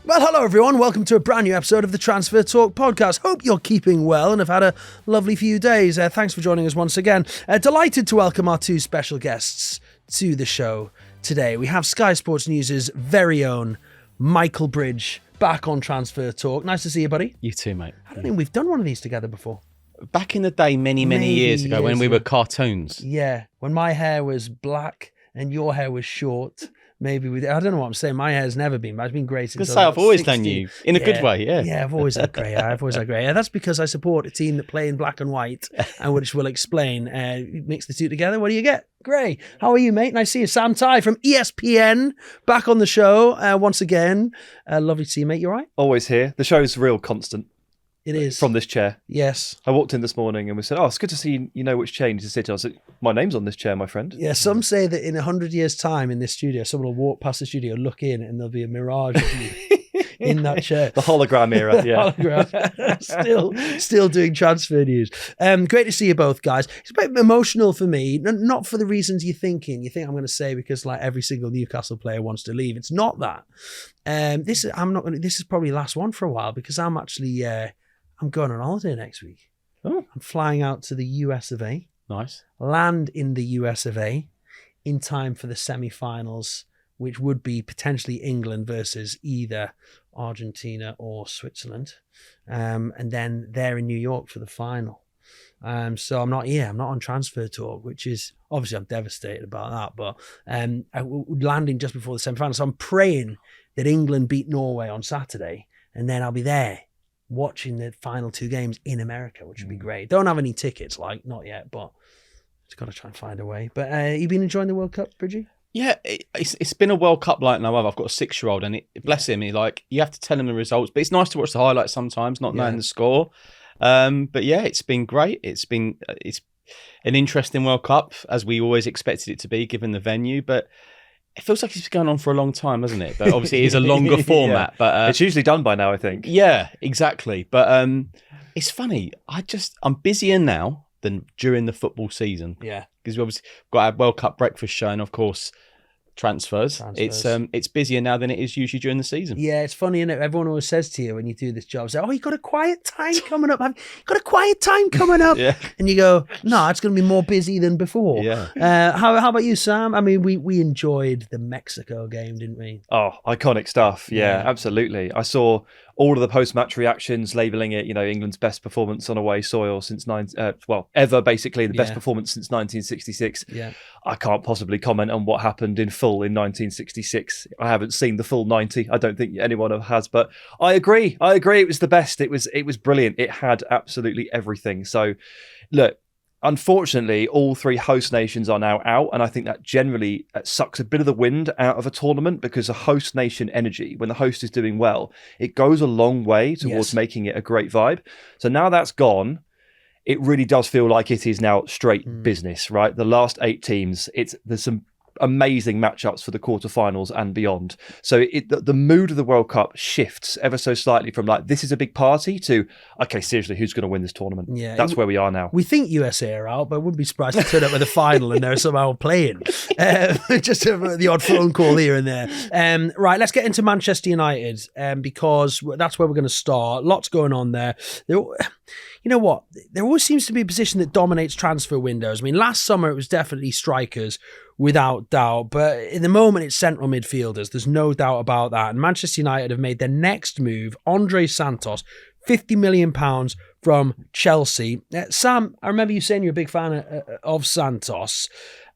Well, hello everyone. Welcome to a brand new episode of the Transfer Talk podcast. Hope you're keeping well and have had a lovely few days. Thanks for joining us once again. Delighted to welcome our two special guests to the show today. We have Sky Sports News' very own Michael Bridge back on Transfer Talk. Nice to see you, buddy. You too, mate. I don't think we've done one of these together before. Back in the day, many years ago, when we were cartoons. Yeah, when my hair was black and your hair was short. Maybe I don't know what I'm saying. My hair's never been, but it's been grey since. I've always done you in a good way, yeah. Yeah, I've always had grey hair. Yeah, that's because I support a team that play in black and white, and which will explain. Mix the two together. What do you get? Grey. How are you, mate? Nice to see you. Sam Tighe from ESPN back on the show once again. Lovely to see you, mate. You all right? Always here. The show's real constant. It is. From this chair. Yes. I walked in this morning and we said, it's good to see you know which chair you need to sit in. I was like, my name's on this chair, my friend. Yeah, some say that in 100 years' time in this studio, someone will walk past the studio, look in, and there'll be a mirage of you in that chair. The hologram era, yeah. Hologram. Still doing transfer news. Great to see you both, guys. It's a bit emotional for me, not for the reasons you're thinking. You think I'm going to say because like every single Newcastle player wants to leave. It's not that. This is probably the last one for a while because I'm actually... I'm going on holiday next week. Oh. I'm flying out to the US of A. Nice. Land in the US of A in time for the semi-finals, which would be potentially England versus either Argentina or Switzerland. And then they're in New York for the final. So I'm not on Transfer Talk, which is, obviously I'm devastated about that, but landing just before the semi-finals. So I'm praying that England beat Norway on Saturday, and then I'll be there watching the final two games in America, which would be great. Don't have any tickets, not yet, but just got to try and find a way. But you been enjoying the World Cup, Bridgie? Yeah, it's been a World Cup like no other. I've got a 6-year-old, and bless him, you have to tell him the results, but it's nice to watch the highlights sometimes, not knowing the score. But yeah, it's been great. It's an interesting World Cup, as we always expected it to be, given the venue, but it feels like it's been going on for a long time, doesn't it? But obviously it is a longer format. Yeah. But it's usually done by now, I think. Yeah, exactly. But it's funny. I'm busier now than during the football season. Yeah. Because we obviously got our World Cup breakfast show and, of course, transfers. It's busier now than it is usually during the season. Yeah, it's funny, isn't it? Everyone always says to you when you do this job, say, you got a quiet time coming up. You've got a quiet time coming up. Yeah. And you go, no, it's going to be more busy than before. Yeah. How about you, Sam? I mean, we enjoyed the Mexico game, didn't we? Oh, iconic stuff. Yeah, absolutely. I saw all of the post-match reactions labelling it, England's best performance on away soil since ever, basically, the best performance since 1966. Yeah. I can't possibly comment on what happened in full in 1966. I haven't seen the full 90. I don't think anyone has, but I agree. It was the best. It was brilliant. It had absolutely everything. So, look, unfortunately, all three host nations are now out, and I think that generally sucks a bit of the wind out of a tournament because a host nation energy, when the host is doing well, it goes a long way towards making it a great vibe. So now that's gone, it really does feel like it is now straight business, right? The last 8 teams, there's some amazing matchups for the quarterfinals and beyond. So the mood of the World Cup shifts ever so slightly from this is a big party to, okay, seriously, who's going to win this tournament? Yeah, that's where we are now. We think USA are out, but I wouldn't be surprised to turn up at the final and they're somehow playing. Just the odd phone call here and there. Right, let's get into Manchester United because that's where we're going to start. Lots going on there. You know what? There always seems to be a position that dominates transfer windows. I mean, last summer it was definitely strikers, without doubt. But in the moment, it's central midfielders. There's no doubt about that. And Manchester United have made their next move, Andrey Santos, £50 million from Chelsea. Sam, I remember you saying you're a big fan of Santos.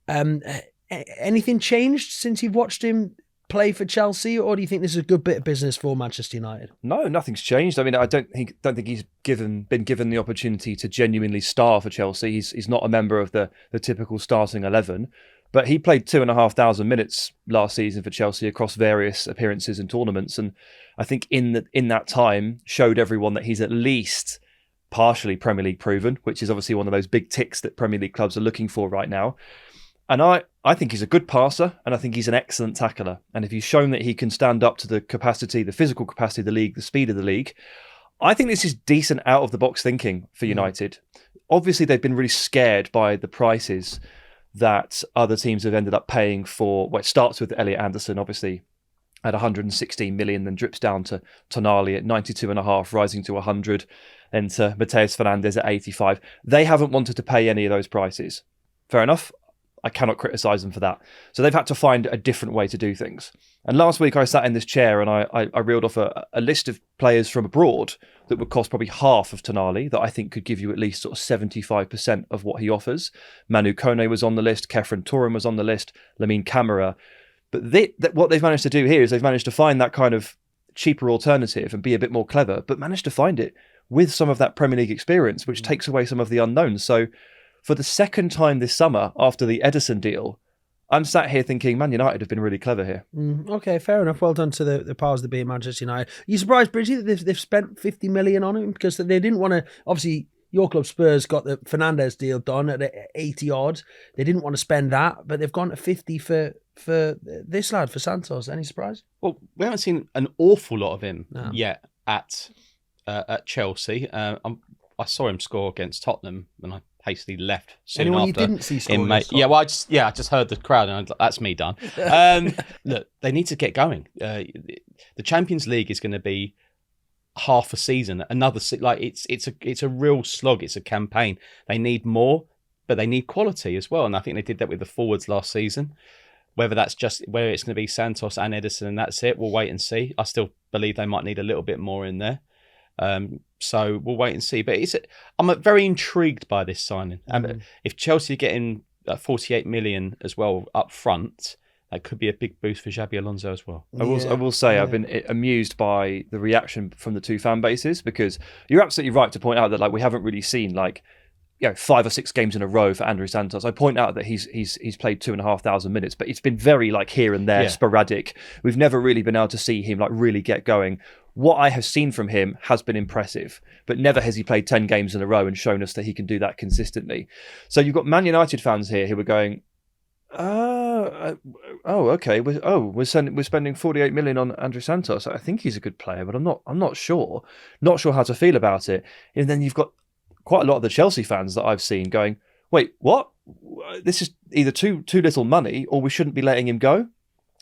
Anything changed since you've watched him play for Chelsea, or do you think this is a good bit of business for Manchester United? No, nothing's changed. I mean, I don't think he's been given the opportunity to genuinely star for Chelsea. He's not a member of the typical starting 11, but he played 2,500 minutes last season for Chelsea across various appearances and tournaments, and I think in that time showed everyone that he's at least partially Premier League proven, which is obviously one of those big ticks that Premier League clubs are looking for right now. And I think he's a good passer, and I think he's an excellent tackler. And if he's shown that he can stand up to the capacity, the physical capacity of the league, the speed of the league, I think this is decent out-of-the-box thinking for United. Obviously, they've been really scared by the prices that other teams have ended up paying for. Well, it starts with Elliot Anderson, obviously, at 116 million, then drips down to Tonali at 92.5, rising to 100, then to Mateus Fernandes at 85. They haven't wanted to pay any of those prices. Fair enough. I cannot criticise them for that. So they've had to find a different way to do things. And last week I sat in this chair and I reeled off a list of players from abroad that would cost probably half of Tonali, that I think could give you at least sort of 75% of what he offers. Manu Kone was on the list, Kefren Turan was on the list, Lamine Camara. But what they've managed to do here is they've managed to find that kind of cheaper alternative and be a bit more clever, but managed to find it with some of that Premier League experience, which takes away some of the unknowns. So for the second time this summer, after the Ederson deal, I'm sat here thinking Man United have been really clever here. Okay, fair enough. Well done to the powers that be at Manchester United. Are you surprised, Bridgie, that they've spent 50 million on him? Because they didn't want to, obviously, your club Spurs got the Fernandes deal done at 80 odd. They didn't want to spend that, but they've gone to 50 for this lad, for Santos. Any surprise? Well, we haven't seen an awful lot of him yet at Chelsea. I saw him score against Tottenham and I hastily left soon Anyone after. you didn't see score? I just heard the crowd and I was like, that's me done. Look, they need to get going. The Champions League is going to be half a season, it's a real slog. It's a campaign. They need more, but they need quality as well. And I think they did that with the forwards last season. Whether it's going to be Santos and Ederson and that's it, we'll wait and see. I still believe they might need a little bit more in there. So we'll wait and see. But I'm very intrigued by this signing. If Chelsea are getting 48 million as well up front, that could be a big boost for Xabi Alonso as well. I will say I've been amused by the reaction from the two fan bases, because you're absolutely right to point out that we haven't really seen 5 or 6 games in a row for Andrey Santos. I point out that he's played 2,500 minutes, but it's been very here and there, sporadic. We've never really been able to see him really get going. What I have seen from him has been impressive, but never has he played 10 games in a row and shown us that he can do that consistently. So you've got Man United fans here who are going, okay. We're spending 48 million on Andrey Santos. I think he's a good player, but I'm not sure how to feel about it. And then you've got quite a lot of the Chelsea fans that I've seen going, wait, what? This is either too little money, or we shouldn't be letting him go.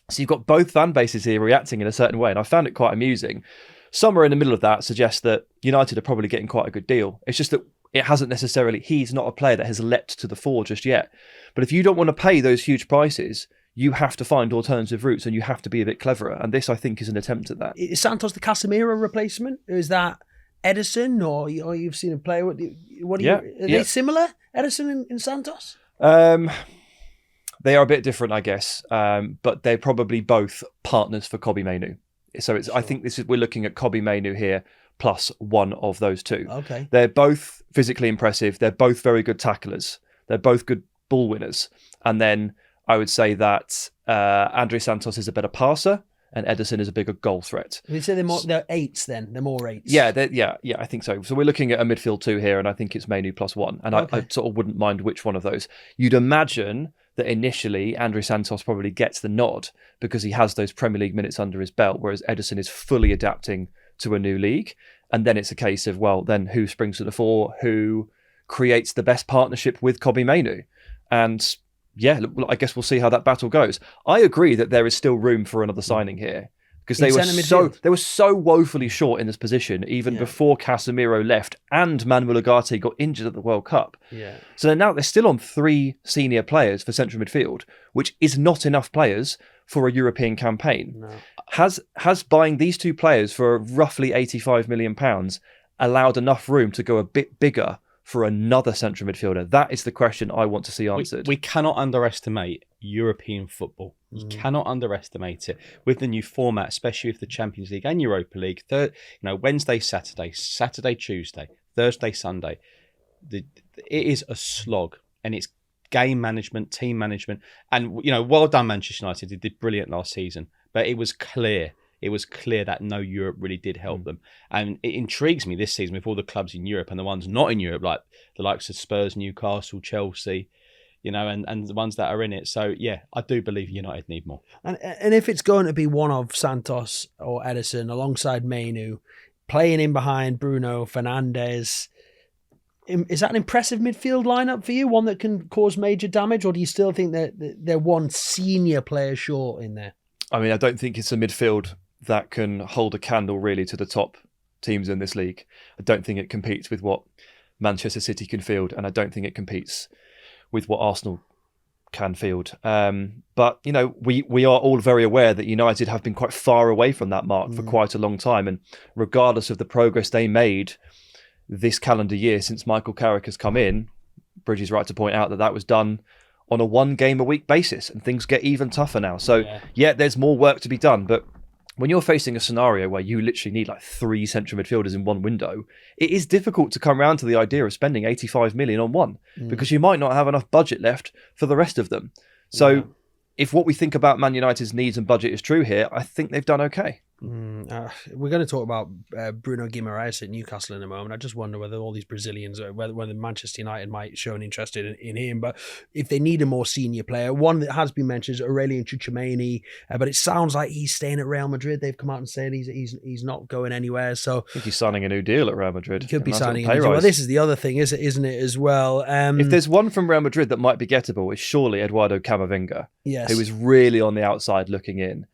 So you've got both fan bases here reacting in a certain way, and I found it quite amusing. Somewhere in the middle of that suggests that United are probably getting quite a good deal. It's just that it hasn't necessarily, he's not a player that has leapt to the fore just yet. But if you don't want to pay those huge prices, you have to find alternative routes and you have to be a bit cleverer. And this, I think, is an attempt at that. Is Santos the Casemiro replacement? Is that Ederson, or you've seen him play? Are they similar, Ederson and Santos? They are a bit different, I guess, but they're probably both partners for Kobbie Mainoo. So it's, sure. I think we're looking at Kobbie Mainoo here plus one of those two. Okay. They're both physically impressive. They're both very good tacklers. They're both good ball winners. And then I would say that Andrey Santos is a better passer and Ederson is a bigger goal threat. You say they're eights then? They're more eights? Yeah, I think so. So we're looking at a midfield 2 here, and I think it's Mainoo plus 1. And I sort of wouldn't mind which one of those. You'd imagine that initially Andrey Santos probably gets the nod because he has those Premier League minutes under his belt, whereas Ederson is fully adapting to a new league. And then it's a case of, well, then who springs to the fore, who creates the best partnership with Kobbie Mainoo? And yeah, I guess we'll see how that battle goes. I agree that there is still room for another signing here, because they were so woefully short in this position even before Casemiro left and Manuel Ugarte got injured at the World Cup. Yeah. So now they're still on 3 senior players for central midfield, which is not enough players for a European campaign. No. Has buying these 2 players for roughly £85 million allowed enough room to go a bit bigger for another central midfielder? That is the question I want to see answered. We cannot underestimate European football. You cannot underestimate it with the new format, especially with the Champions League and Europa League. Wednesday, Saturday, Tuesday, Thursday, Sunday. It is a slog, and it's game management, team management, and well done Manchester United. They did brilliant last season, but it was clear that no Europe really did help them. And it intrigues me this season with all the clubs in Europe and the ones not in Europe, like the likes of Spurs, Newcastle, Chelsea, and the ones that are in it. So, yeah, I do believe United need more. And if it's going to be one of Santos or Ederson alongside Mainoo, playing in behind Bruno Fernandes, is that an impressive midfield lineup for you? One that can cause major damage? Or do you still think that they're one senior player short in there? I mean, I don't think it's a midfield that can hold a candle really to the top teams in this league. I don't think it competes with what Manchester City can field, and I don't think it competes with what Arsenal can field. But, you know, we are all very aware that United have been quite far away from that mark for quite a long time. And regardless of the progress they made this calendar year since Michael Carrick has come in, Bridges right to point out that was done on a 1 game a week basis, and things get even tougher now. So, yeah, there's more work to be done. But when you're facing a scenario where you literally need like 3 central midfielders in one window, it is difficult to come around to the idea of spending 85 million on one, because you might not have enough budget left for the rest of them. So if what we think about Man United's needs and budget is true here, I think they've done okay. We're going to talk about Bruno Guimaraes at Newcastle in a moment. I just wonder whether all these Brazilians, whether Manchester United might show an interest in him. But if they need a more senior player, one that has been mentioned is Aurelien Tchouameni, but it sounds like he's staying at Real Madrid. They've come out and said he's not going anywhere. So I think he's signing a new deal at Real Madrid. He could be signing a new deal. Well, this is the other thing, isn't it, as well? If there's one from Real Madrid that might be gettable, it's surely Eduardo Camavinga, yes, who is really on the outside looking in.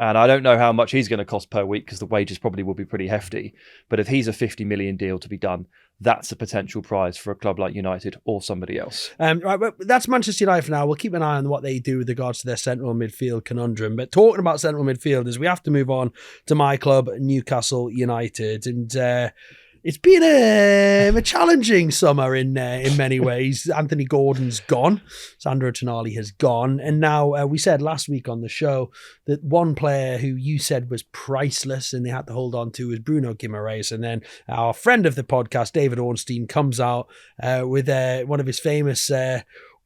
And I don't know how much he's going to cost per week, because the wages probably will be pretty hefty. But if he's a 50 million deal to be done, that's a potential prize for a club like United or somebody else. Right, well, that's Manchester United for now. We'll keep an eye on what they do with regards to their central midfield conundrum. But talking about central midfielders, we have to move on to my club, Newcastle United. And it's been a challenging summer in many ways. Anthony Gordon's gone. Sandro Tonali has gone. And now we said last week on the show that one player who you said was priceless and they had to hold on to was Bruno Guimaraes. And then our friend of the podcast, David Ornstein, comes out with one of his famous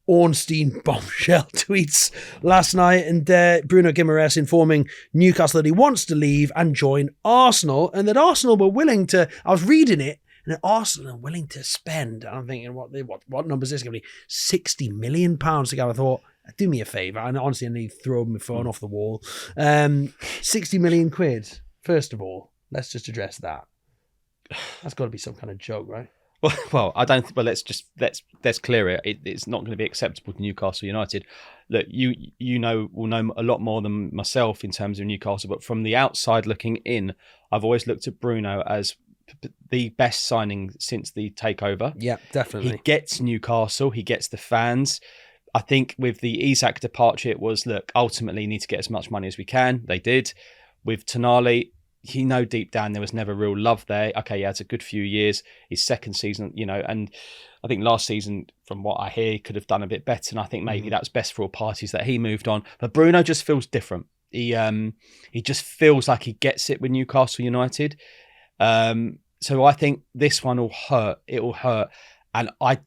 Ornstein bombshell tweets last night, and Bruno Guimaraes informing Newcastle that he wants to leave and join Arsenal, and that Arsenal were willing to, I was reading it, and Arsenal are willing to spend, I'm thinking, what number is this going to be? £60 million to go. I thought, do me a favour, and honestly I need to throw my phone off the wall. 60 million quid, first of all, let's just address that. That's got to be some kind of joke, right? Well, I don't. Well, let's clear it. It's not going to be acceptable to Newcastle United. Look, you will know a lot more than myself in terms of Newcastle, but from the outside looking in, I've always looked at Bruno as the best signing since the takeover. Yeah, definitely. He gets Newcastle. He gets the fans. I think with the Isak departure, it was, look, ultimately you need to get as much money as we can. They did. With Tonali, you know, deep down there was never real love there. Okay, yeah, it's a good few years. His second season, you know, and I think last season, from what I hear, he could have done a bit better. And I think maybe that was best for all parties that he moved on. But Bruno just feels different. He just feels like he gets it with Newcastle United. So I think this one will hurt. It will hurt, and I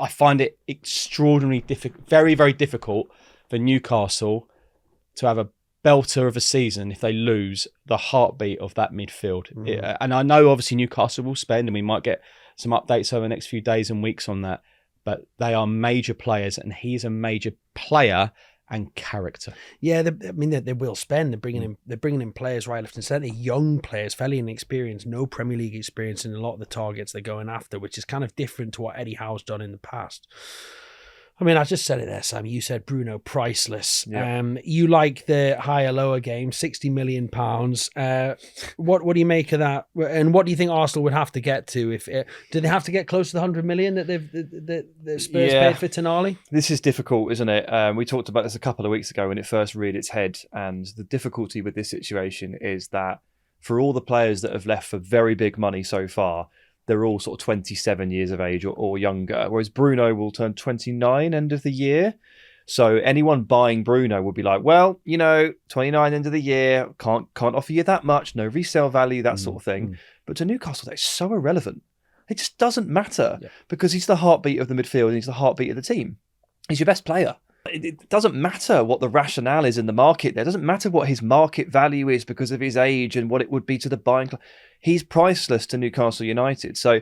find it extraordinarily difficult, very, very difficult for Newcastle to have a belter of a season if they lose the heartbeat of that midfield. And I know obviously Newcastle will spend, and we might get some updates over the next few days and weeks on that, but they are major players, and he's a major player and character. Yeah, they will spend. They're bringing in players right, left and centre, young players, fairly inexperienced, no Premier League experience in a lot of the targets they're going after, which is kind of different to what Eddie Howe's done in the past. I mean, I just said it there, Sam. You said Bruno priceless. Yeah. You like the higher lower game, £60 million. What do you make of that? And what do you think Arsenal would have to get to? Do they have to get close to the 100 million that the Spurs paid for Tonali? This is difficult, isn't it? We talked about this a couple of weeks ago when it first reared its head. And the difficulty with this situation is that for all the players that have left for very big money so far, they're all sort of 27 years of age or younger, whereas Bruno will turn 29 end of the year. So anyone buying Bruno would be like, well, 29 end of the year, can't offer you that much, no resale value, that sort of thing. But to Newcastle, that's so irrelevant. It just doesn't matter because he's the heartbeat of the midfield and he's the heartbeat of the team. He's your best player. It doesn't matter what the rationale is in the market. It doesn't matter what his market value is because of his age and what it would be to the buying club. He's priceless to Newcastle United. So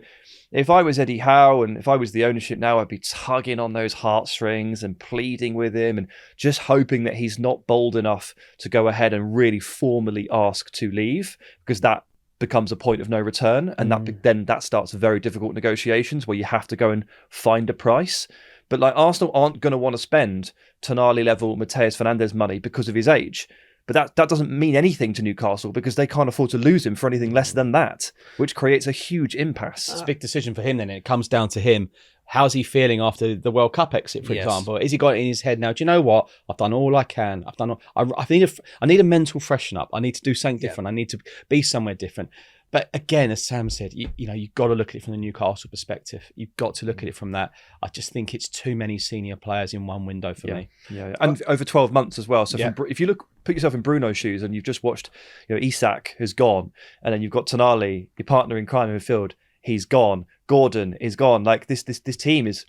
if I was Eddie Howe and if I was the ownership now, I'd be tugging on those heartstrings and pleading with him and just hoping that he's not bold enough to go ahead and really formally ask to leave, because that becomes a point of no return. And then that starts very difficult negotiations where you have to go and find a price. But like Arsenal aren't going to want to spend Tonali level Mateus Fernandes money because of his age. But that doesn't mean anything to Newcastle because they can't afford to lose him for anything less than that, which creates a huge impace. It's a big decision for him then. It comes down to him. How's he feeling after the World Cup exit, for example? Has he got it in his head now? Do you know what? I've done all I can. I need a mental freshen up. I need to do something different. I need to be somewhere different. But again, as Sam said, you've got to look at it from the Newcastle perspective. You've got to look at it from that. I just think it's too many senior players in one window for me. Yeah, and over 12 months as well. So if you put yourself in Bruno's shoes and you've just watched, Isak has gone, and then you've got Tonali, your partner in crime in midfield, he's gone. Gordon is gone. Like this team is,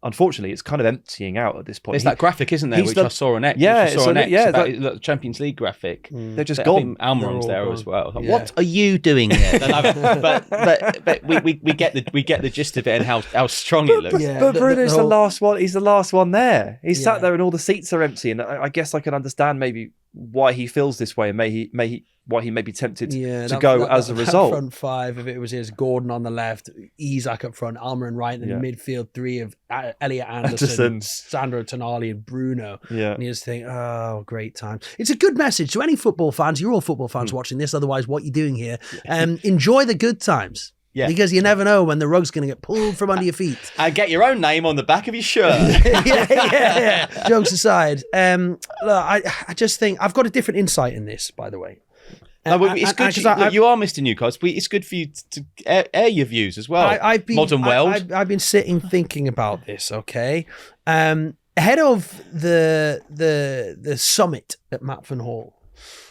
unfortunately, it's kind of emptying out at this point. There's that graphic, isn't there, which I saw on X. The Champions League graphic. They're just gone. Almiron's there as well. Like, what are you doing here? but we get the gist of it and how strong it looks. But Bruno's the last one. He's the last one there. He's sat there and all the seats are empty. And I guess I can understand maybe why he feels this way, and why he may be tempted to go as a result. Front five, if it was his Gordon on the left, Isak up front, Almiron right, and the midfield three of Elliot Anderson, Sandro Tonali, and Bruno. Yeah. And you just think, oh, great time. It's a good message to any football fans. You're all football fans watching this. Otherwise, what are you doing here? Enjoy the good times. Yeah. Because you never know when the rug's going to get pulled from under your feet. And get your own name on the back of your shirt. yeah. Jokes aside. Look, I just think I've got a different insight in this, by the way. It's good. You are Mr. Newcastle. It's good for you to air your views as well. Modern world. I've been sitting thinking about this. Okay, ahead of the summit at Matford Hall,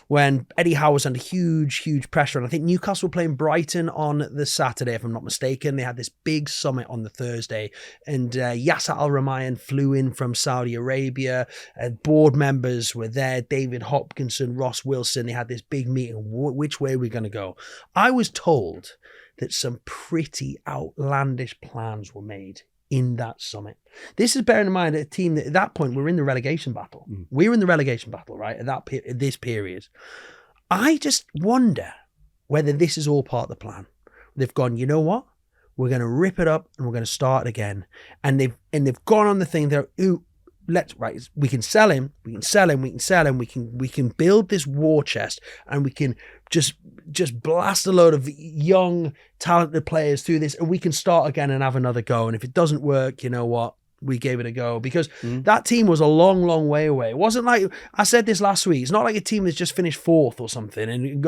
when Eddie Howe was under huge pressure, and I think Newcastle were playing Brighton on the Saturday, if I'm not mistaken. They had this big summit on the Thursday, and Yasser Al-Rumayyan flew in from Saudi Arabia. Board members were there, David Hopkinson, Ross Wilson. They had this big meeting. Which way are we going to go? I was told that some pretty outlandish plans were made in that summit. This is bearing in mind a team that at that point we're in the relegation battle. We were in the relegation battle, right? At this period. I just wonder whether this is all part of the plan. They've gone, you know what? We're going to rip it up and we're going to start again. And they've gone on the thing that, we can sell him, we can build this war chest, and we can just blast a load of young, talented players through this, and we can start again and have another go. And if it doesn't work, you know what? We gave it a go, because that team was a long way away. It wasn't like, I said this last week, it's not like a team that's just finished fourth or something. And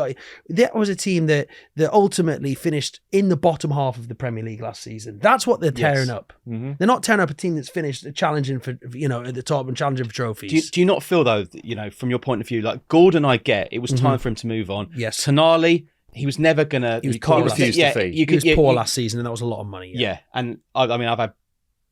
that was a team that ultimately finished in the bottom half of the Premier League last season. That's what they're tearing up. They're not tearing up a team that's finished challenging for, at the top and challenging for trophies. Do you not feel though, that, from your point of view, like Gordon, I get it was time for him to move on. Yes. Tonali, he was never gonna. He can't refuse the fee. He was poor last season, and that was a lot of money. Yeah, and I mean, I've had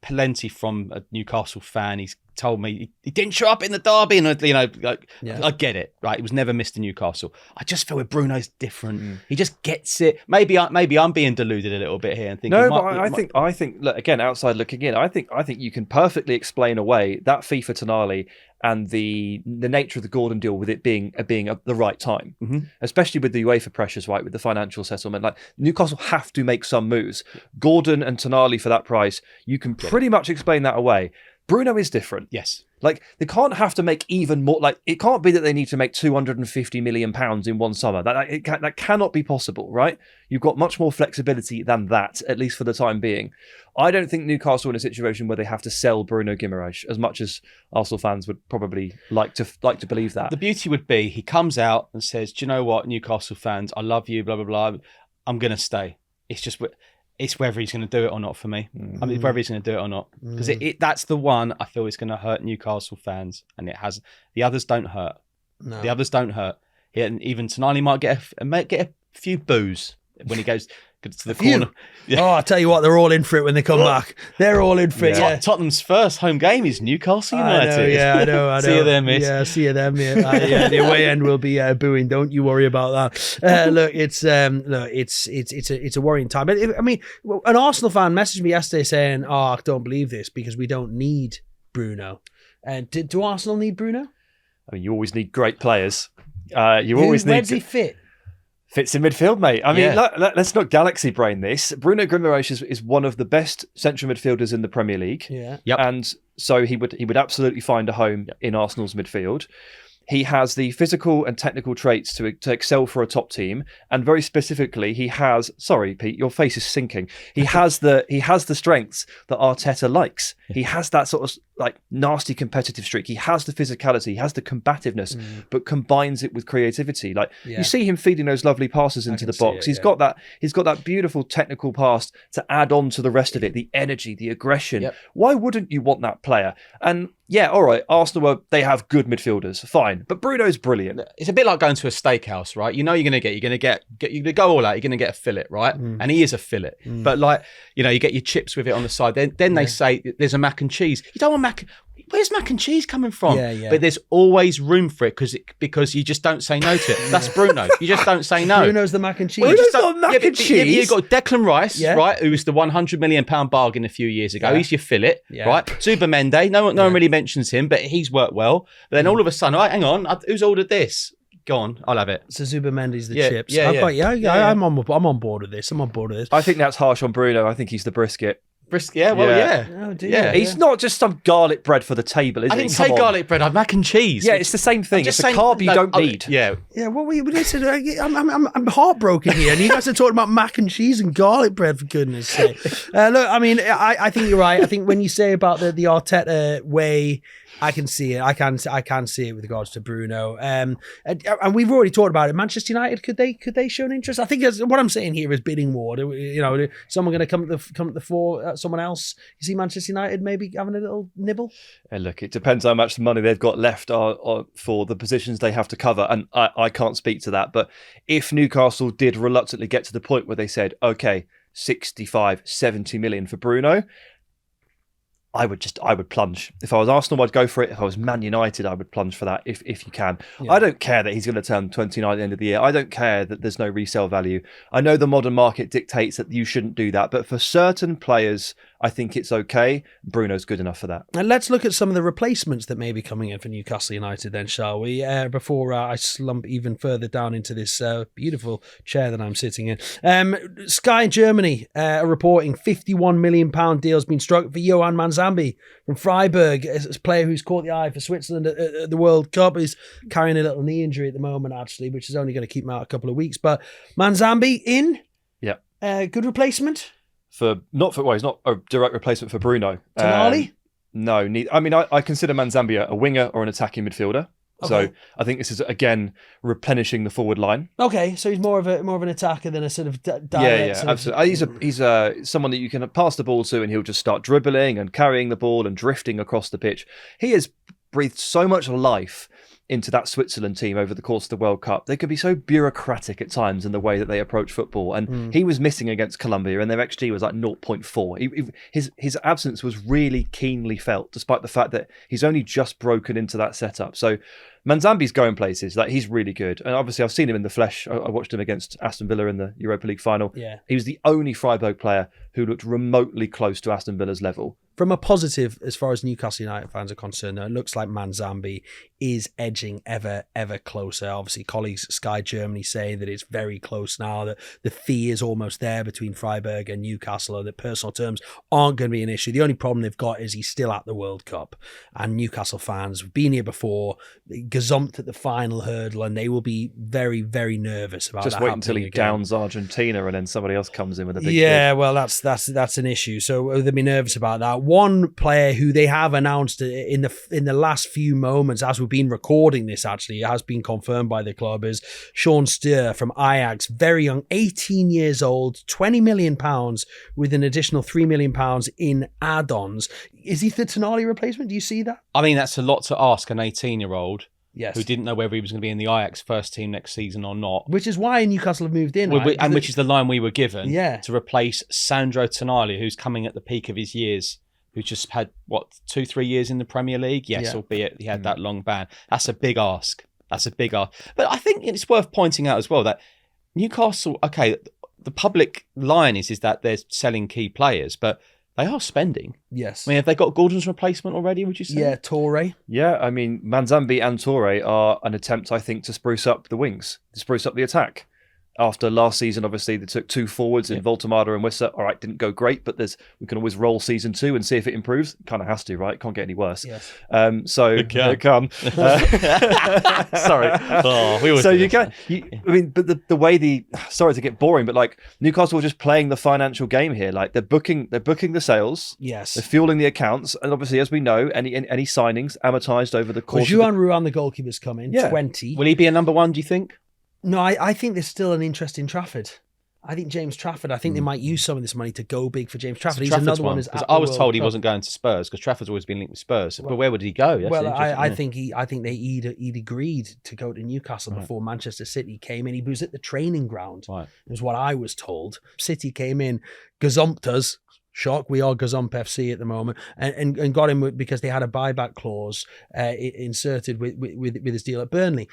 plenty from a Newcastle fan. He's told me he didn't show up in the derby, and I get it, right? He was never Mr. Newcastle. I just feel with Bruno's different. He just gets it. Maybe I'm being deluded a little bit here and thinking. No, but I think look, again, outside looking in, I think you can perfectly explain away that fee for Tonali and the nature of the Gordon deal with it being the right time, especially with the UEFA pressures, right, with the financial settlement. Like Newcastle have to make some moves. Gordon and Tonali for that price, you can pretty much explain that away. Bruno is different. Yes. Like, they can't have to make even more. Like, it can't be that they need to make £250 million in one summer. That cannot be possible, right? You've got much more flexibility than that, at least for the time being. I don't think Newcastle are in a situation where they have to sell Bruno Guimaraes, as much as Arsenal fans would probably like to believe that. The beauty would be he comes out and says, "Do you know what, Newcastle fans? I love you. Blah blah blah. I'm going to stay." It's whether he's going to do it or not for me. I mean, whether he's going to do it or not. Because that's the one I feel is going to hurt Newcastle fans. And it has. The others don't hurt. No. The others don't hurt. And even Tonali might get a few boos when he goes to the corner. Yeah. Oh, I tell you what, they're all in for it when they come back. They're all in for it. Yeah. Tottenham's first home game is Newcastle United. I know. See you there, mate. Yeah, see you there, mate. The away end will be booing. Don't you worry about that. Look, it's a worrying time. But I mean, an Arsenal fan messaged me yesterday saying, "Oh, I don't believe this because we don't need Bruno." And do Arsenal need Bruno? I mean, you always need great players. Where does he fit? Fits in midfield, mate. I mean, Yeah. let's not galaxy brain this. Bruno Guimaraes is one of the best central midfielders in the Premier League. Yeah. Yep. And so he would absolutely find a home in Arsenal's midfield. He has the physical and technical traits to excel for a top team, and very specifically, he has. Sorry, Pete, your face is sinking. He has the strengths that Arteta likes. He has that sort of like nasty competitive streak. He has the physicality. He has the combativeness, but combines it with creativity. Like you see him feeding those lovely passes into the box. He's got that beautiful technical pass to add on to the rest of it. The energy, the aggression. Yep. Why wouldn't you want that player? And yeah, all right, Arsenal, they have good midfielders, fine. But Bruno's brilliant. It's a bit like going to a steakhouse, right? You know you're going to go all out, you're going to get a fillet, right? And he is a fillet. But like, you know, you get your chips with it on the side. Then they say there's a mac and cheese. You don't want where's mac and cheese coming from? Yeah. But there's always room for it because you just don't say no to it. That's Bruno. You just don't say no. Bruno's the mac and cheese. Well, Bruno's not mac and cheese. You've got Declan Rice, right, who was the £100 million bargain a few years ago. Yeah. He's your fillet, Yeah. right? Zubimendi, no one really mentions him, but he's worked well. But then all of a sudden, all right, hang on, who's ordered this? Go on, I'll have it. So Zubimendi's the Yeah, chips. yeah, I've yeah. got, I'm on board with this. I think that's harsh on Bruno. I think he's the brisket. Brisket, yeah, well, Yeah. yeah. Oh, dear. Yeah. He's not just some garlic bread for the table, is I he? didn't Come say on. garlic bread, I have mac and cheese. Yeah, it's the same thing. It's a carb you don't need. Yeah. Yeah, well, listen, I'm heartbroken here, and you guys are talking about mac and cheese and garlic bread, for goodness sake. Look, I mean, I think you're right. I think when you say about the Arteta way, I can see it. I can see it with regards to Bruno. And we've already talked about it. Manchester United, could they show an interest? I think what I'm saying here is bidding war. You know, someone going to come to the fore? Someone else? You see Manchester United maybe having a little nibble? Look, it depends how much money they've got left for the positions they have to cover, and I can't speak to that. But if Newcastle did reluctantly get to the point where they said, okay, 65, 70 million for Bruno, I would plunge. If I was Arsenal, I'd go for it. If I was Man United, I would plunge for that if you can. Yeah. I don't care that he's going to turn 29 at the end of the year. I don't care that there's no resale value. I know the modern market dictates that you shouldn't do that, but for certain players, I think it's okay. Bruno's good enough for that. And let's look at some of the replacements that may be coming in for Newcastle United then, shall we? Before I slump even further down into this beautiful chair that I'm sitting in. Sky Germany are reporting £51 million deal's been struck for Johan Manzamabi from Freiburg, a player who's caught the eye for Switzerland at the World Cup. He's carrying a little knee injury at the moment, actually, which is only going to keep him out a couple of weeks. But Manzamabi in? Yeah. Good replacement? He's not a direct replacement for Bruno. Tonali? No. I mean, I consider Manzamabi a winger or an attacking midfielder. Okay. So I think this is, again, replenishing the forward line. Okay, so he's more of an attacker than a sort of direct. Yeah, absolutely. He's someone that you can pass the ball to, and he'll just start dribbling and carrying the ball and drifting across the pitch. He has breathed so much life into that Switzerland team over the course of the World Cup. They could be so bureaucratic at times in the way that they approach football. And he was missing against Colombia, and their XG was like 0.4. His absence was really keenly felt, despite the fact that he's only just broken into that setup. So Manzambi's going places. Like, he's really good. And obviously I've seen him in the flesh. I watched him against Aston Villa in the Europa League final. Yeah. He was the only Freiburg player who looked remotely close to Aston Villa's level. From a positive, as far as Newcastle United fans are concerned, though, it looks like Manzamabi is edging ever closer. Obviously, colleagues at Sky Germany say that it's very close now, that the fee is almost there between Freiburg and Newcastle, and that personal terms aren't going to be an issue. The only problem they've got is he's still at the World Cup, and Newcastle fans have been here before, gazumped at the final hurdle, and they will be very, very nervous about just that. Just wait until he downs Argentina, and then somebody else comes in with a big bid. Well, that's an issue. So they'll be nervous about that. One player who they have announced in the last few moments, as we've been recording this, actually, it has been confirmed by the club, is Sean Steer from Ajax, very young, 18 years old, £20 million with an additional £3 million in add-ons. Is he the Tonali replacement? Do you see that? I mean, that's a lot to ask an 18-year-old. Yes. Who didn't know whether he was going to be in the Ajax first team next season or not. Which is why Newcastle have moved in, right? And which is the line we were given, yeah, to replace Sandro Tonali, who's coming at the peak of his years, who just had, 2-3 years in the Premier League? Yes, albeit he had that long ban. That's a big ask. But I think it's worth pointing out as well that Newcastle, okay, the public line is that they're selling key players, but they are spending. Yes. I mean, have they got Gordon's replacement already, would you say? Yeah, Toure. Yeah, I mean, Manzamabi and Toure are an attempt, I think, to spruce up the wings, to spruce up the attack. After last season, obviously, they took 2 forwards in Voltemada and Wissa. All right, didn't go great, but we can always roll season 2 and see if it improves. Kind of has to, right? Can't get any worse. Yes. It can. Sorry. We so you can. I mean, but the way sorry to get boring, but like Newcastle are just playing the financial game here. Like they're booking the sales. Yes. They're fueling the accounts, and obviously, as we know, any signings amortized over the course. Juan Ruan, the goalkeeper's coming. 20. Will he be a number 1? Do you think? No, I think there's still an interest in Trafford. I think James Trafford, I think they might use some of this money to go big for James Trafford. He's another one. I was told he wasn't going to Spurs because Trafford's always been linked with Spurs. But where would he go? I think he'd agreed to go to Newcastle before Manchester City came in. He was at the training ground. Right. Is what I was told. City came in, gazumped us. Shock, we are Gazump FC at the moment, and got him because they had a buyback clause inserted with his deal at Burnley.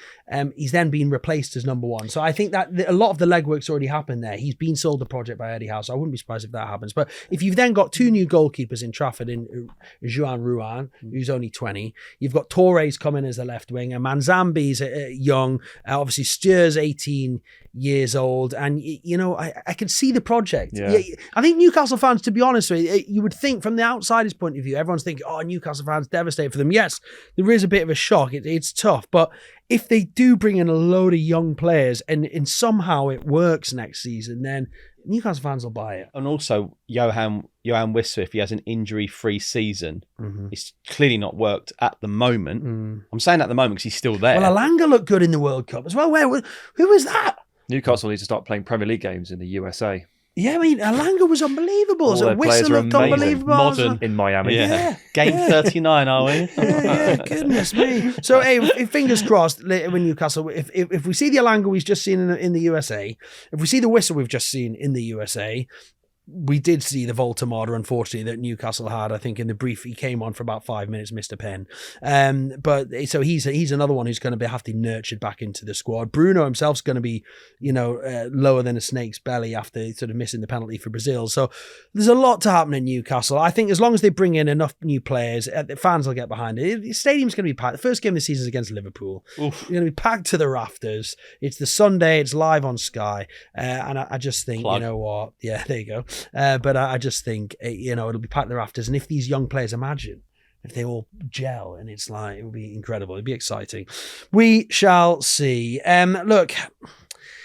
He's then been replaced as number 1. So I think that a lot of the legwork's already happened there. He's been sold the project by Eddie Howe, so I wouldn't be surprised if that happens. But if you've then got 2 new goalkeepers in Trafford, in Juan Ruan, who's only 20, you've got Torres coming as a left winger, Manzambi's young, obviously Steers 18 years old, and I can see the project. Yeah. I think Newcastle fans, to be honest with you, you would think from the outsider's point of view, everyone's thinking, oh, Newcastle fans, devastated for them. Yes, there is a bit of a shock. It's tough, but if they do bring in a load of young players and somehow it works next season, then Newcastle fans will buy it. And also, Johan Wissa, if he has an injury-free season, it's clearly not worked at the moment. I'm saying at the moment because he's still there. Well, Alanga looked good in the World Cup as well. Who was that? Newcastle needs to start playing Premier League games in the USA. Yeah, I mean, Alanga was unbelievable. So Wissa looked unbelievable. Modern in Miami. Yeah. Game 39, are we? yeah, goodness me. So, hey, fingers crossed with Newcastle. If we see the Alanga we've just seen in the USA, if we see the Wissa we've just seen in the USA, we did see the Voltemada, unfortunately, that Newcastle had. I think in the brief he came on for about 5 minutes, missed a pen. But so he's another one who's going to have to be nurtured back into the squad. Bruno himself's going to be, lower than a snake's belly after sort of missing the penalty for Brazil. So there's a lot to happen in Newcastle. I think as long as they bring in enough new players, the fans will get behind it. The stadium's going to be packed. The first game of the season is against Liverpool. It's going to be packed to the rafters. It's the Sunday. It's live on Sky. And I just think, you know what? Yeah, there you go. But I just think, it'll be packed to the rafters. And if these young players, imagine if they all gel, and it's like, it will be incredible. It'll be exciting. We shall see. Look.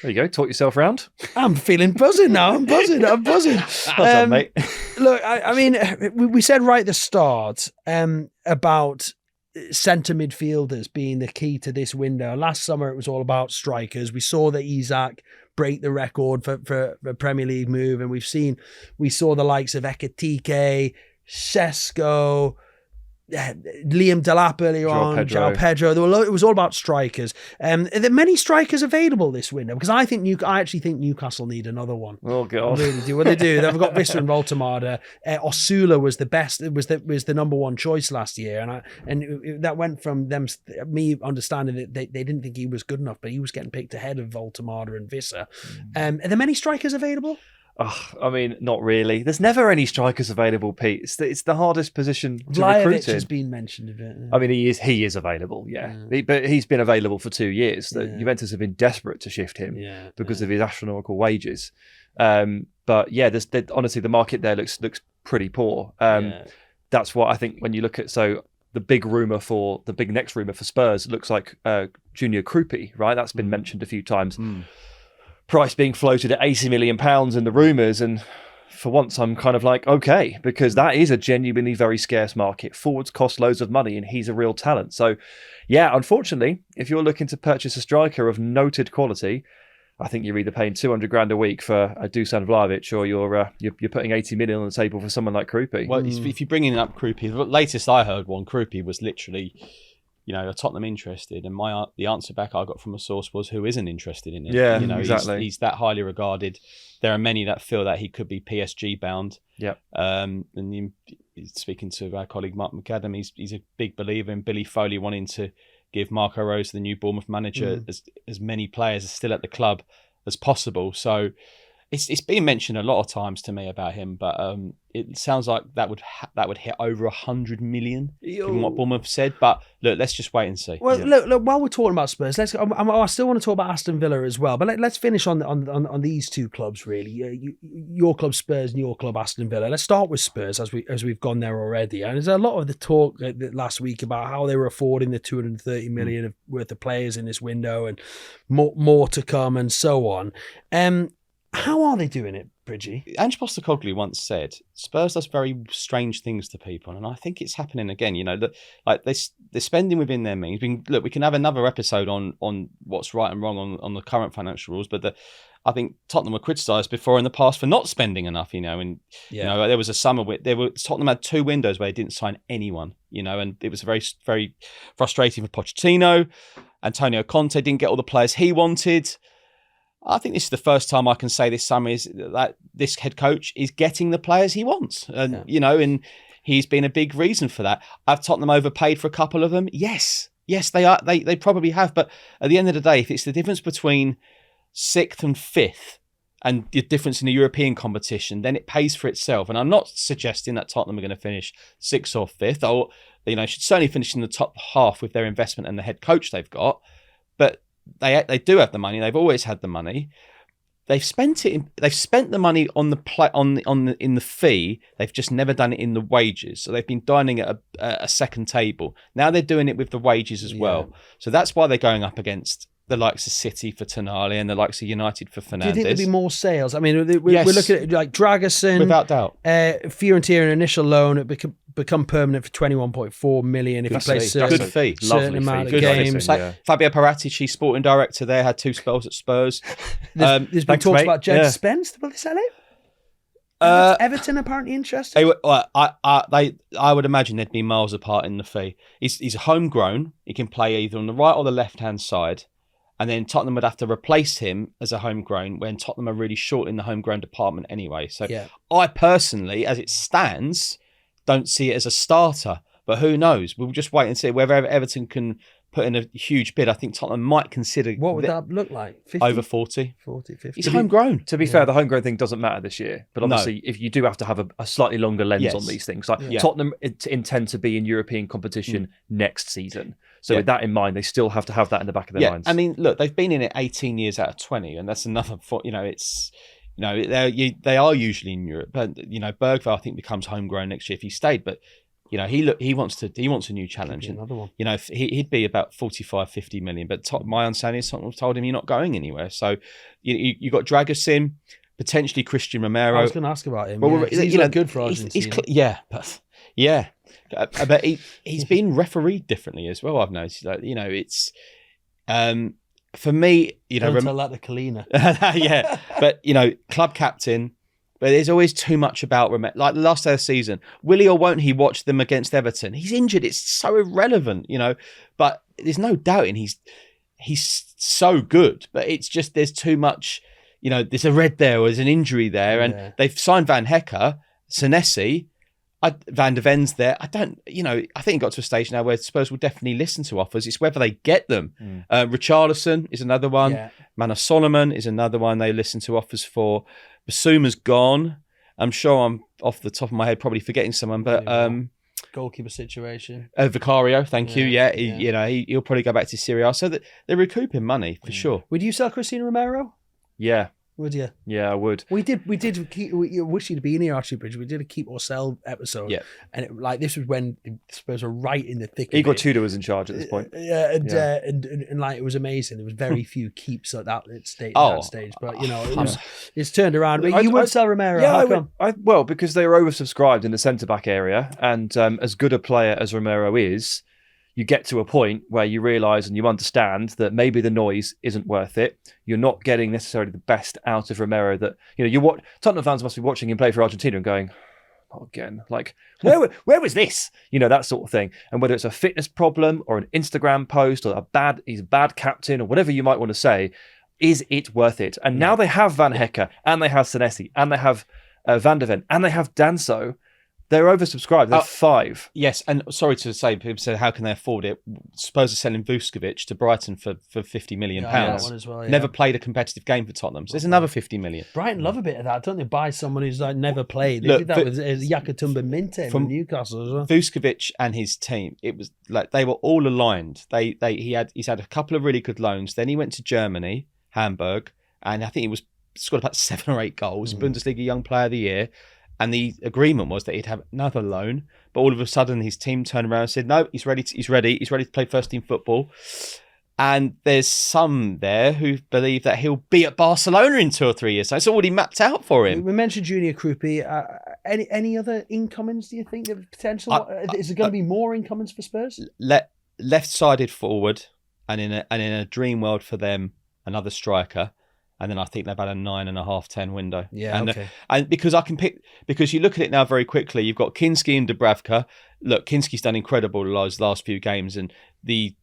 There you go. Talk yourself round. I'm feeling buzzing now. I'm buzzing. Well done, mate. Look, I mean, we said right at the start about centre midfielders being the key to this window. Last summer, it was all about strikers. We saw that Isak break the record for a Premier League move, and we saw the likes of Tighe, Sesko, Liam Delap earlier on, João Pedro. It was all about strikers. Are there many strikers available this window? Because I actually think Newcastle need another one. Oh God, I really do. Well, they do. They've got Wissa and Voltemada. Osula was the best. It was the number 1 choice last year, and that went from me understanding that they didn't think he was good enough, but he was getting picked ahead of Voltemada and Wissa. Are there many strikers available? Oh, I mean, not really. There's never any strikers available, Pete. It's the hardest position to recruit in. Has been mentioned a bit. Yeah. I mean, he is available, yeah. But he's been available for 2 years. Juventus have been desperate to shift him because of his astronomical wages. But yeah, honestly, the market there looks pretty poor. That's what I think when you look at the big next rumour for Spurs looks like Junior Kroupi, right? That's been mentioned a few times. Price being floated at £80 million in the rumours, and for once I'm kind of like, okay, because that is a genuinely very scarce market. Forwards cost loads of money and he's a real talent. So yeah, unfortunately, if you're looking to purchase a striker of noted quality, I think you're either paying 200 grand a week for a Dusan Vlahovic, or you're putting 80 million on the table for someone like Kroupi. Well, if you're bringing up Kroupi, the latest I heard Kroupi was literally, are Tottenham interested? And the answer back I got from a source was, who isn't interested in him? Yeah, exactly. He's that highly regarded. There are many that feel that he could be PSG bound. Yeah. And speaking to our colleague Mark McAdam, he's a big believer in Billy Foley wanting to give Marco Rose, the new Bournemouth manager, as many players still at the club as possible. So It's been mentioned a lot of times to me about him, but it sounds like that would hit over 100 million, given what Bournemouth said. But look, let's just wait and see. Well, look. While we're talking about Spurs, I still want to talk about Aston Villa as well. But let's finish on these two clubs really. Your club Spurs and your club Aston Villa. Let's start with Spurs as we've gone there already. And there's a lot of the talk last week about how they were affording the 230 million worth of players in this window, and more to come, and so on. How are they doing it, Bridgie? Ange Postecoglou once said, Spurs does very strange things to people, and I think it's happening again. You know, that like they're spending within their means. We can have another episode on what's right and wrong on the current financial rules, but I think Tottenham were criticised before in the past for not spending enough. You know, and you know there was a summer where Tottenham had 2 windows where they didn't sign anyone. You know, and it was very, very frustrating for Pochettino. Antonio Conte didn't get all the players he wanted. I think this is the first time I can say this summer is that this head coach is getting the players he wants. And, you know, and he's been a big reason for that. Have Tottenham overpaid for a couple of them? Yes, they are. They probably have. But at the end of the day, if it's the difference between 6th and 5th and the difference in the European competition, then it pays for itself. And I'm not suggesting that Tottenham are going to finish 6th or 5th, or, you know, should certainly finish in the top half with their investment and the head coach they've got. But they do have the money. They've always had the money. They've spent it. They've spent the money on the in the fee. They've just never done it in the wages. So they've been dining at a second table. Now they're doing it with the wages as well. So that's why they're going up against the likes of City for Tonali and the likes of United for Fernandes. Do you think there'll be more sales? I mean, we're looking at like Dragusin, without doubt. Fiorentina, an initial loan, it become permanent for 21.4 million if he plays good fee, certain amount of games. Fabio Paratici, sporting director there, had 2 spells at Spurs. There's been talks about Jed Spence. Will they sell it? Everton apparently interested. I would imagine they'd be miles apart in the fee. He's homegrown. He can play either on the right or the left hand side. And then Tottenham would have to replace him as a homegrown when Tottenham are really short in the homegrown department anyway. So I personally, as it stands, don't see it as a starter. But who knows? We'll just wait and see whether Everton can put in a huge bid. I think Tottenham might consider... What would that look like? 50? Over 40. 40, 50. He's homegrown. To be fair, the homegrown thing doesn't matter this year. But obviously, if you do have to have a slightly longer lens on these things. Like Tottenham intend to be in European competition next season. So with that in mind, they still have to have that in the back of their minds. I mean, look, they've been in it 18 years out of 20, and that's another... You know, it's... You know, they are usually in Europe. But, you know, Bergvall, I think, becomes homegrown next year if he stayed. But, you know, he wants a new challenge. And, another one. You know, he'd be about 45, 50 million. But my understanding is Tottenham told him you're not going anywhere. So you got Dragusin, potentially Christian Romero. I was going to ask about him. Well, he's good for Argentina. But he's been refereed differently as well. I've noticed. Like, you know, it's for me. You know, don't tell that to Kalina. Yeah, but you know, club captain. But there's always too much about like the last day of the season. Will he or won't he watch them against Everton? He's injured. It's so irrelevant, you know. But there's no doubting he's so good. But it's just there's too much. You know, there's a red there or there's an injury there, and they've signed Van Hecke, Senesi, Van der Ven's there. I think it got to a stage now where Spurs will definitely listen to offers. It's whether they get them. Richarlison is another one. Yeah. Manor Solomon is another one they listen to offers for. Basuma's gone. I'm sure I'm off the top of my head probably forgetting someone, but goalkeeper situation. Vicario, thank you. Yeah, he'll probably go back to Serie A. So that they're recouping money for sure. Would you sell Cristiano Romero? Yeah. Would you? Yeah, I would. We did. Wish you'd been here, actually, Bridge. We did a keep or sell episode. And this was when Spurs were right in the thick of it. Igor Tudor was in charge at this point. And like it was amazing. There was very few keeps at that stage. But you know, it's turned around. But you would sell Romero. Yeah, how come? Well, because they were oversubscribed in the centre back area, and as good a player as Romero is, you get to a point where you realise and you understand that maybe the noise isn't worth it. You're not getting necessarily the best out of Romero. That Tottenham fans must be watching him play for Argentina and going, "Not again!" Like where was this? You know, that sort of thing. And whether it's a fitness problem or an Instagram post or he's a bad captain or whatever you might want to say, is it worth it? And now they have Van Hecke and they have Senesi and they have Van der Ven and they have Danso. They're oversubscribed. They're 5. Yes, and sorry to say, people said, how can they afford it? Spurs are selling Vuskovic to Brighton for £50 million. That one as well, yeah. Never played a competitive game for Tottenham. So there's another 50 million. Brighton love a bit of that. Don't they buy someone who's like never played? They did that with Yakatumba Minte from Newcastle as well. Vuskovic and his team, it was like they were all aligned. He's had a couple of really good loans. Then he went to Germany, Hamburg, and I think he was scored about 7 or 8 goals. Bundesliga Young Player of the Year. And the agreement was that he'd have another loan, but all of a sudden his team turned around and said, "No, he's ready to play first team football." And there's some there who believe that he'll be at Barcelona in 2 or 3 years. So it's already mapped out for him. We mentioned Junior Kroupi. Any other incomings? Do you think of potential? Is there going to be more incomings for Spurs? Left-sided forward, and in a dream world for them, another striker. And then I think they've had a 9.5, 10 window. Yeah, okay. And because you look at it now very quickly, you've got Kinski and Dubravka. Look, Kinski's done incredible the last few games, and the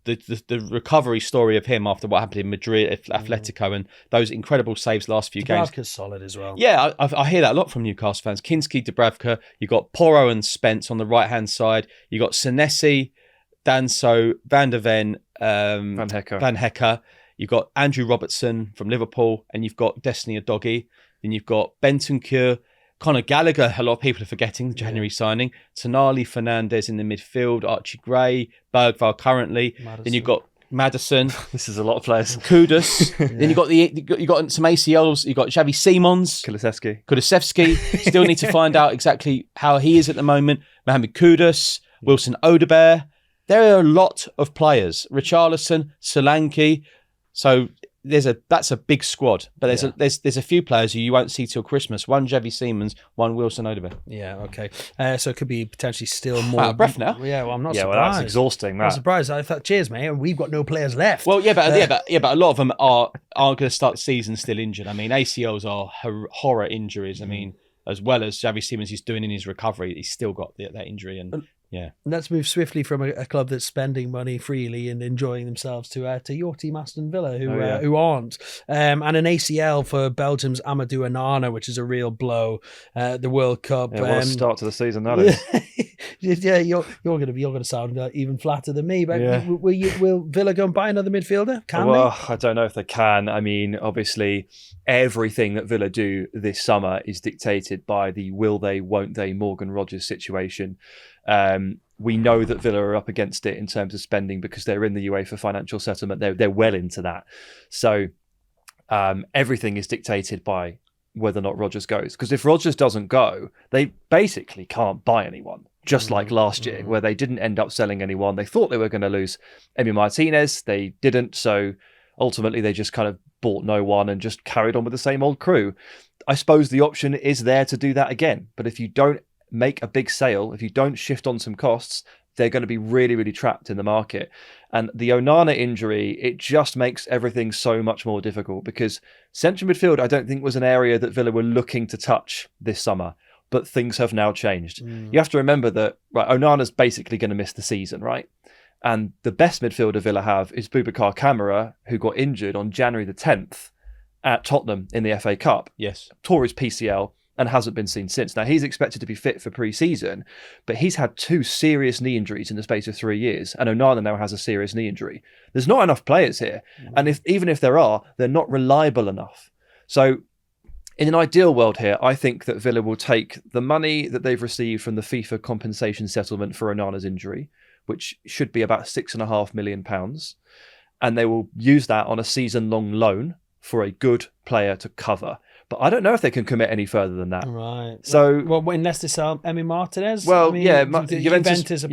recovery story of him after what happened in Madrid, Atletico, and those incredible saves last few games. Dubravka's solid as well. Yeah, I hear that a lot from Newcastle fans. Kinski, Dubravka. You've got Porro and Spence on the right hand side. You've got Senesi, Danso, Van der Ven, Van Hecker. You've got Andrew Robertson from Liverpool, and you've got Destiny Udogie. Then you've got Bentancur, Conor Gallagher. A lot of people are forgetting the January signing. Tonali, Fernandez in the midfield. Archie Gray, Bergvall currently. Maddison. Then you've got Maddison. This is a lot of players. Kudus. Then you've got some ACLs. You've got Xavi Simons. Kulusevski. Still need to find out exactly how he is at the moment. Mohamed Kudus, Wilson Odobert. There are a lot of players. Richarlison, Solanke. So that's a big squad, but there's a few players who you won't see till Christmas. One Xavi Simons, one Wilson Odobert. Yeah, okay. So it could be potentially still more. Out of breath now. Yeah, well, I'm not surprised. Well, that's exhausting. I'm surprised. I thought, cheers, mate, and we've got no players left. Well, but a lot of them are going to start the season still injured. I mean, ACLs are horror injuries. I mean, as well as Xavi Simons is doing in his recovery, he's still got that injury and. Yeah. Let's move swiftly from a club that's spending money freely and enjoying themselves to your team, Aston Villa, who aren't. And an ACL for Belgium's Amadou Onana, which is a real blow. The World Cup. Yeah, what a start to the season that is. Yeah, you're gonna sound even flatter than me. But will Villa go and buy another midfielder? Can they? I don't know if they can. I mean, obviously, everything that Villa do this summer is dictated by the will they, won't they Morgan Rogers situation. We know that Villa are up against it in terms of spending because they're in the UEFA financial settlement. They're well into that. So everything is dictated by whether or not Rodgers goes. Because if Rodgers doesn't go, they basically can't buy anyone. Just like last year, where they didn't end up selling anyone. They thought they were going to lose Emi Martinez. They didn't. So ultimately, they just kind of bought no one and just carried on with the same old crew. I suppose the option is there to do that again. But if you don't make a big sale, if you don't shift on some costs, they're going to be really, really trapped in the market. And the Onana injury, it just makes everything so much more difficult because central midfield, I don't think was an area that Villa were looking to touch this summer, but things have now changed. You have to remember that, right, Onana's basically going to miss the season, right? And the best midfielder Villa have is Boubacar Kamara, who got injured on January the 10th at Tottenham in the FA Cup. Yes. Tore his PCL and hasn't been seen since. Now, he's expected to be fit for pre-season, but he's had 2 serious knee injuries in the space of 3 years, and Onana now has a serious knee injury. There's not enough players here, and even if there are, they're not reliable enough. So, in an ideal world here, I think that Villa will take the money that they've received from the FIFA compensation settlement for Onana's injury, which should be about £6.5 million, and they will use that on a season-long loan for a good player to cover. But I don't know if they can commit any further than that. Right. So, well, unless they sell Emi Martinez. Well, I mean, yeah, Juventus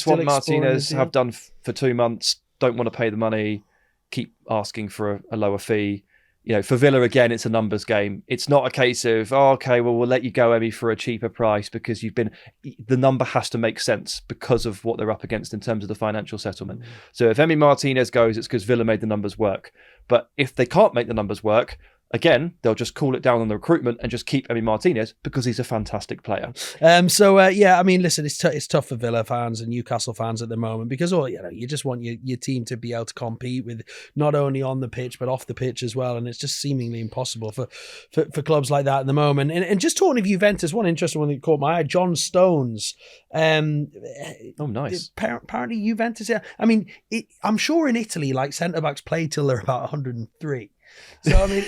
want Martinez, have done for 2 months, don't want to pay the money, keep asking for a lower fee. You know, for Villa, again, it's a numbers game. It's not a case of, we'll let you go, Emi, for a cheaper price because the number has to make sense because of what they're up against in terms of the financial settlement. So if Emi Martinez goes, it's because Villa made the numbers work. But if they can't make the numbers work, Again, they'll just call it down on the recruitment and just keep Emi Martinez because he's a fantastic player. I mean, listen, it's tough for Villa fans and Newcastle fans at the moment because you just want your team to be able to compete with not only on the pitch but off the pitch as well, and it's just seemingly impossible for clubs like that at the moment. And just talking of Juventus, one interesting one that caught my eye: John Stones. Nice. Apparently, Juventus. Yeah, I mean, I'm sure in Italy, like centre backs play till they're about 103. So, I mean,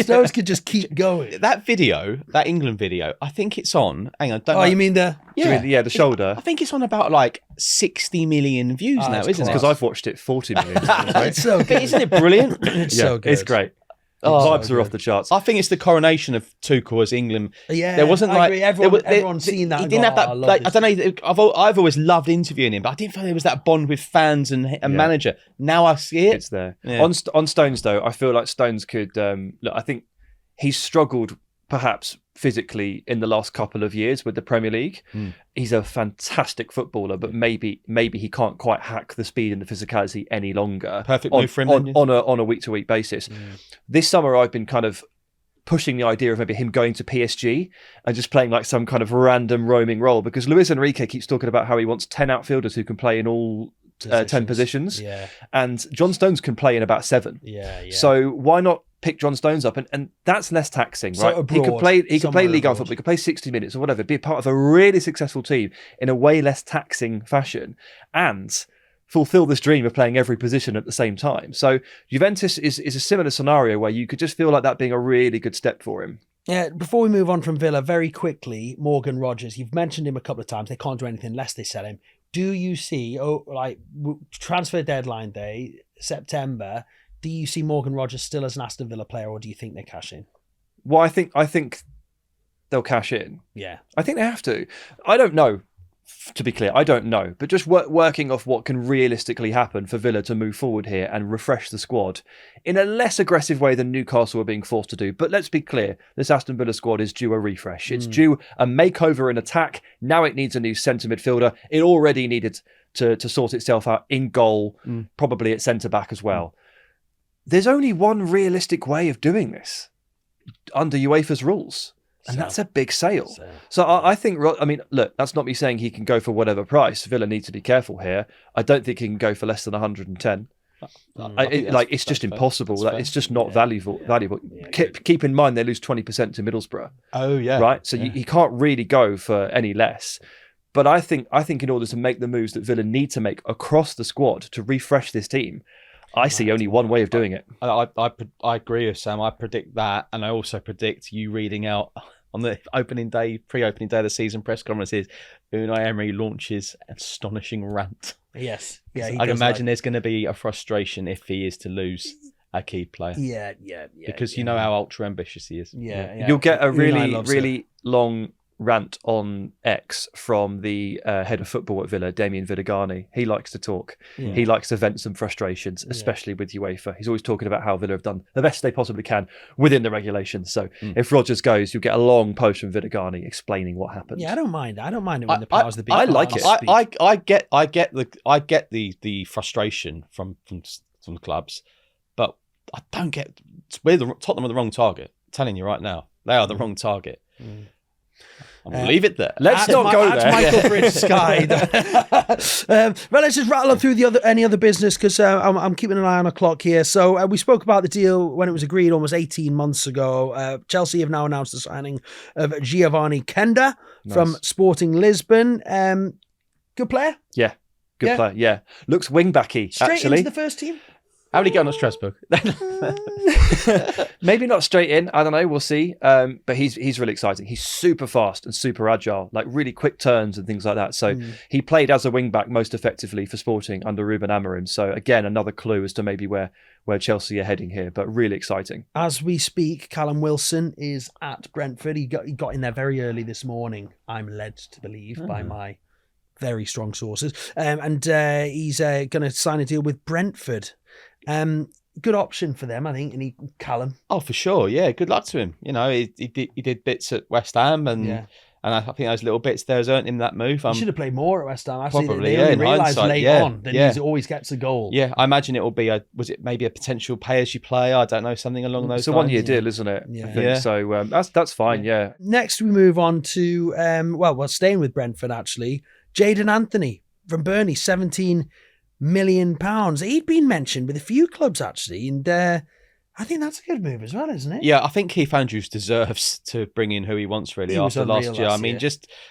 Stones could just keep going. That video, that England video, I think it's on. Hang on. You mean the... Yeah, the shoulder. I think it's on about like 60 million views now, isn't it? Because I've watched it 40 million times. Right? It's so good. Isn't it brilliant? It's so good. It's great. Vibes are off the charts. I think it's the coronation of Tuchel as England. Yeah, there wasn't I agree. Everyone's seen that. He didn't have that. I don't know. I've always loved interviewing him, but I didn't feel there was that bond with fans and manager. Now I see it. It's there. Yeah. On Stones though, I feel like Stones could. Look, I think he's struggled perhaps physically in the last couple of years with the Premier League. He's a fantastic footballer, but maybe he can't quite hack the speed and the physicality any longer. Perfect move for him on a week-to-week basis. This summer I've been kind of pushing the idea of maybe him going to PSG and just playing like some kind of random roaming role, because Luis Enrique keeps talking about how he wants 10 outfielders who can play in all 10 positions. Yeah. And John Stones can play in about 7. Yeah. So why not pick John Stones up, and that's less taxing, right? So He could play Ligue 1 football, he could play 60 minutes or whatever, be a part of a really successful team in a way less taxing fashion, and fulfill this dream of playing every position at the same time. So Juventus is a similar scenario where you could just feel like that being a really good step for him. Yeah, before we move on from Villa, very quickly, Morgan Rogers, you've mentioned him a couple of times. They can't do anything unless they sell him. Do you see, transfer deadline day, September, do you see Morgan Rogers still as an Aston Villa player, or do you think they cash in? Well, I think they'll cash in. Yeah. I think they have to. I don't know, to be clear. I don't know. But just working off what can realistically happen for Villa to move forward here and refresh the squad in a less aggressive way than Newcastle are being forced to do. But let's be clear, this Aston Villa squad is due a refresh. It's due a makeover in attack. Now it needs a new centre midfielder. It already needed to sort itself out in goal, probably at centre-back as well. There's only one realistic way of doing this under UEFA's rules, and that's a big sale. So I think, I mean, look, that's not me saying he can go for whatever price. Villa need to be careful here. I don't think he can go for less than 110. It's just impossible. It's just not valuable. Yeah. Keep in mind they lose 20% to Middlesbrough. Oh yeah, right. So you can't really go for any less. But I think in order to make the moves that Villa need to make across the squad to refresh this team, I see only one way of doing it. I agree with Sam. I predict that, and I also predict you reading out on the pre-opening day of the season press conferences, Unai Emery launches an astonishing rant. Yes. Yeah. I'd imagine there's going to be a frustration if he is to lose a key player. Yeah. Because you know how ultra ambitious he is. Yeah. You'll get a really long rant on X from the head of football at Villa, Damien Vidagani. He likes to talk. Yeah. He likes to vent some frustrations, especially with UEFA. He's always talking about how Villa have done the best they possibly can within the regulations. So if Rodgers goes, you'll get a long post from Vidagani explaining what happened. Yeah, I don't mind it when the powers that be. I like it. I get the frustration from the clubs, but I don't get. Tottenham are the wrong target. I'm telling you right now, they are the wrong target. I'll leave it there. Let's not go there. Michael Bridge Sky. Right, let's just rattle on through any other business, because I'm keeping an eye on a clock here. So we spoke about the deal when it was agreed almost 18 months ago. Chelsea have now announced the signing of Giovanni Kenda from Sporting Lisbon. Good player? Yeah, good player. Yeah, looks wing-backy, Straight into the first team? How did he get on at Strasbourg? Maybe not straight in. I don't know. We'll see. But he's really exciting. He's super fast and super agile, like really quick turns and things like that. So he played as a wing back most effectively for Sporting under Ruben Amorim. So again, another clue as to maybe where Chelsea are heading here. But really exciting. As we speak, Callum Wilson is at Brentford. He got in there very early this morning, I'm led to believe, by my very strong sources. And he's going to sign a deal with Brentford. Good option for them, I think. And Callum. Oh, for sure. Yeah. Good luck to him. You know, he did bits at West Ham and And I think those little bits there has earned him that move. He should have played more at West Ham. Actually, Probably, they only in realised hindsight, late on that he always gets a goal. Yeah, I imagine it will be was it maybe a potential pay as you play? I don't know, something along those lines. It's a 1 year deal, isn't it? Yeah. I think. So that's fine. Yeah. Next, we move on to we're staying with Brentford actually. Jadon Anthony from Burnley, £17 million. He'd been mentioned with a few clubs actually, and I think that's a good move as well, isn't it? Yeah, I think Keith Andrews deserves to bring in who he wants really after last year. I mean,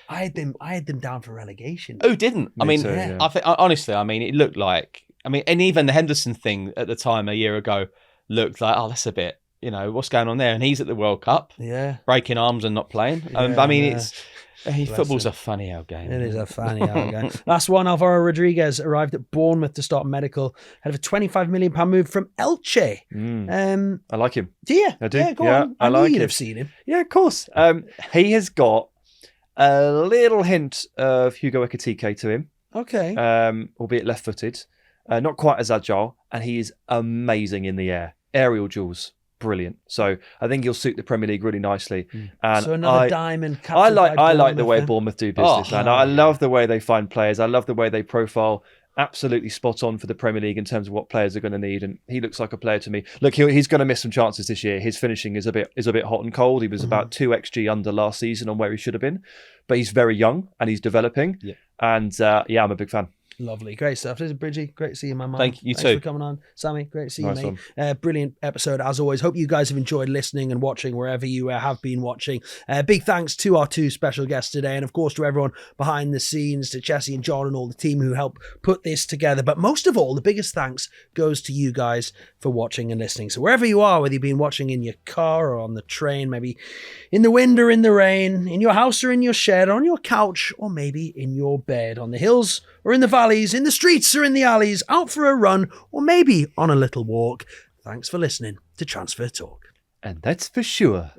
I had them down for relegation. Who didn't? I mean, too, I think honestly, I mean, it looked like, and even the Henderson thing at the time a year ago looked like, oh, that's a bit, what's going on there? And he's at the World Cup, breaking arms and not playing. I mean, football's a funny old game. It is a funny old game. Last one, Alvaro Rodriguez arrived at Bournemouth to start medical. Had a £25 million move from Elche. I like him. Do you? I do. Yeah, go on. I like you'd have seen him. Yeah, of course. He has got a little hint of Hugo Ekitike to him. Okay. Albeit left-footed. Not quite as agile. And he is amazing in the air. Aerial duels. Brilliant. So I think he'll suit the Premier League really nicely. And so another diamond. I like the way Bournemouth do business, and I love the way they find players. I love the way they profile. Absolutely spot on for the Premier League in terms of what players are going to need, and he looks like a player to me. Look, he's going to miss some chances this year. His finishing is a bit hot and cold. He was about 2 XG under last season on where he should have been, but he's very young and he's developing. Yeah. And I'm a big fan. Lovely. Great stuff. Listen, Bridgie, great to see you, my man. Thank you. Thanks too. for coming on. Sammy, great to see Nice you, mate. Brilliant episode, as always. Hope you guys have enjoyed listening and watching wherever you have been watching. Big thanks to our 2 special guests today, and of course to everyone behind the scenes, to Chessie and John and all the team who helped put this together. But most of all, the biggest thanks goes to you guys for watching and listening. So wherever you are, whether you've been watching in your car or on the train, maybe in the wind or in the rain, in your house or in your shed, on your couch, or maybe in your bed, on the hills or in the valleys, in the streets or in the alleys, out for a run, or maybe on a little walk. Thanks for listening to Transfer Talk. And that's for sure.